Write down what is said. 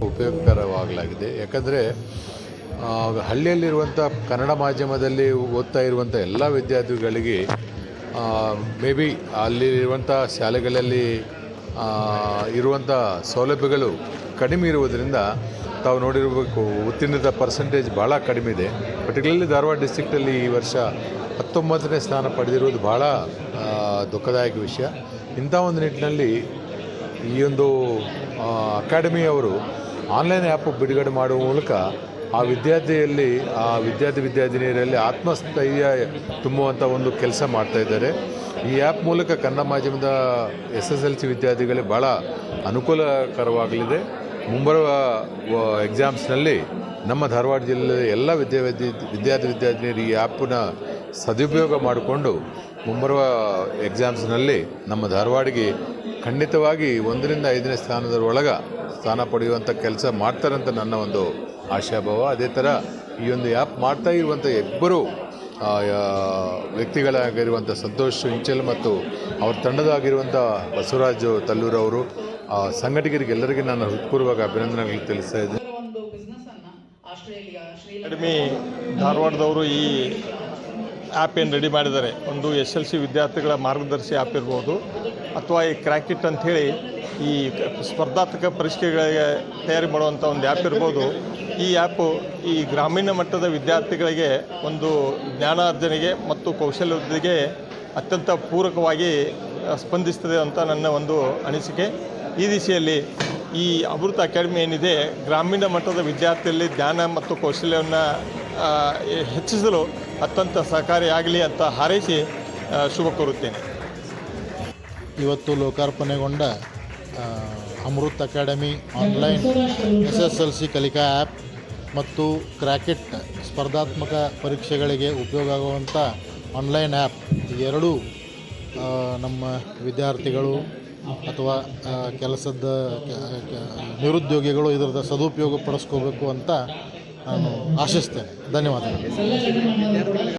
ಉಪಯೋಗಕರವಾಗಲಾಗಿದೆ. ಯಾಕಂದರೆ ಹಳ್ಳಿಯಲ್ಲಿರುವಂಥ ಕನ್ನಡ ಮಾಧ್ಯಮದಲ್ಲಿ ಓದ್ತಾ ಇರುವಂಥ ಎಲ್ಲ ವಿದ್ಯಾರ್ಥಿಗಳಿಗೆ ಮೇ ಬಿ ಅಲ್ಲಿರುವಂಥ ಶಾಲೆಗಳಲ್ಲಿ ಇರುವಂಥ ಸೌಲಭ್ಯಗಳು ಕಡಿಮೆ ಇರುವುದರಿಂದ ತಾವು ನೋಡಿರಬೇಕು, ಉತ್ತೀರ್ಣದ ಪರ್ಸೆಂಟೇಜ್ ಭಾಳ ಕಡಿಮೆ ಇದೆ. ಪರ್ಟಿಕ್ಯುಲರ್ಲಿ ಧಾರವಾಡ ಡಿಸ್ಟ್ರಿಕ್ಟಲ್ಲಿ ಈ ವರ್ಷ 19ನೇ ಸ್ಥಾನ ಪಡೆದಿರುವುದು ಭಾಳ ದುಃಖದಾಯಕ ವಿಷಯ. ಇಂಥ ಒಂದು ನಿಟ್ಟಿನಲ್ಲಿ ಈ ಒಂದು ಅಕಾಡೆಮಿಯವರು ಆನ್ಲೈನ್ ಆ್ಯಪ್ ಬಿಡುಗಡೆ ಮಾಡುವ ಮೂಲಕ ಆ ವಿದ್ಯಾರ್ಥಿನಿಯರಲ್ಲಿ ಆತ್ಮಸ್ಥೈರ್ಯ ತುಂಬುವಂಥ ಒಂದು ಕೆಲಸ ಮಾಡ್ತಾಯಿದ್ದಾರೆ. ಈ ಆ್ಯಪ್ ಮೂಲಕ ಕನ್ನಡ ಮಾಧ್ಯಮದ SSLC ವಿದ್ಯಾರ್ಥಿಗಳಿಗೆ ಭಾಳ ಅನುಕೂಲಕರವಾಗಲಿದೆ. ಮುಂಬರುವ ಎಕ್ಸಾಮ್ಸ್ನಲ್ಲಿ ನಮ್ಮ ಧಾರವಾಡ ಜಿಲ್ಲೆಯ ಎಲ್ಲ ವಿದ್ಯಾರ್ಥಿನಿಯರು ಈ ಆ್ಯಪನ್ನ ಸದುಪಯೋಗ ಮಾಡಿಕೊಂಡು ಮುಂಬರುವ ಎಕ್ಸಾಮ್ಸ್ನಲ್ಲಿ ನಮ್ಮ ಧಾರವಾಡಿಗೆ ಖಂಡಿತವಾಗಿ 1ರಿಂದ 5ನೇ ಸ್ಥಾನ ಪಡೆಯುವಂಥ ಕೆಲಸ ಮಾಡ್ತಾರಂತ ನನ್ನ ಒಂದು ಆಶಾಭಾವ. ಅದೇ ಥರ ಈ ಒಂದು ಆ್ಯಪ್ ಮಾಡ್ತಾ ಇರುವಂಥ ಇಬ್ಬರು ವ್ಯಕ್ತಿಗಳಾಗಿರುವಂಥ ಸಂತೋಷ್ ಇಂಚಲ್ ಮತ್ತು ಅವ್ರ ತಂಡದಾಗಿರುವಂಥ ಬಸವರಾಜ್ ತಲ್ಲೂರು ಅವರು ಸಂಘಟಕರಿಗೆಲ್ಲರಿಗೆ ನಾನು ಹೃತ್ಪೂರ್ವಕ ಅಭಿನಂದನೆಗಳು ತಿಳಿಸ್ತಾ ಇದ್ದೀನಿ. ಅಕಾಡೆಮಿ ಧಾರವಾಡದವರು ಈ ಆ್ಯಪ್ ಏನು ರೆಡಿ ಮಾಡಿದ್ದಾರೆ, ಒಂದು SLC ವಿದ್ಯಾರ್ಥಿಗಳ ಮಾರ್ಗದರ್ಶಿ ಆ್ಯಪ್ ಇರ್ಬೋದು, ಅಥವಾ ಈ ಕ್ರ್ಯಾಕಿಟ್ ಅಂಥೇಳಿ ಈ ಸ್ಪರ್ಧಾತ್ಮಕ ಪರೀಕ್ಷೆಗಳಿಗೆ ತಯಾರಿ ಮಾಡುವಂಥ ಒಂದು ಆ್ಯಪ್ ಇರ್ಬೋದು. ಈ ಆ್ಯಪು ಈ ಗ್ರಾಮೀಣ ಮಟ್ಟದ ವಿದ್ಯಾರ್ಥಿಗಳಿಗೆ ಒಂದು ಜ್ಞಾನಾರ್ಜನೆಗೆ ಮತ್ತು ಕೌಶಲ್ಯವೃದ್ಧಿಗೆ ಅತ್ಯಂತ ಪೂರಕವಾಗಿ ಸ್ಪಂದಿಸ್ತದೆ ಅಂತ ನನ್ನ ಒಂದು ಅನಿಸಿಕೆ. ಈ ದಿಶೆಯಲ್ಲಿ ಈ ಅಮೃತ ಅಕಾಡೆಮಿ ಏನಿದೆ, ಗ್ರಾಮೀಣ ಮಟ್ಟದ ವಿದ್ಯಾರ್ಥಿಯಲ್ಲಿ ಜ್ಞಾನ ಮತ್ತು ಕೌಶಲ್ಯವನ್ನು ಹೆಚ್ಚಿಸಲು ಅತ್ಯಂತ ಸಹಕಾರಿಯಾಗಲಿ ಅಂತ ಹಾರೈಸಿ ಶುಭ ಕೋರುತ್ತೇನೆ. ಇವತ್ತು ಲೋಕಾರ್ಪಣೆಗೊಂಡ ಅಮೃತ್ ಅಕಾಡೆಮಿ ಆನ್ಲೈನ್ SSLC ಕಲಿಕಾ ಆ್ಯಪ್ ಮತ್ತು ಕ್ರ್ಯಾಕೆಟ್ ಸ್ಪರ್ಧಾತ್ಮಕ ಪರೀಕ್ಷೆಗಳಿಗೆ ಉಪಯೋಗ ಆಗುವಂಥ ಆನ್ಲೈನ್ ಆ್ಯಪ್ ಎರಡೂ ನಮ್ಮ ವಿದ್ಯಾರ್ಥಿಗಳು ಅಥವಾ ಕೆಲಸದ ನಿರುದ್ಯೋಗಿಗಳು ಇದರದ ಸದುಪಯೋಗ ಪಡಿಸ್ಕೋಬೇಕು ಅಂತ ನಾನು ಆಶಿಸ್ತೇನೆ. ಧನ್ಯವಾದಗಳು.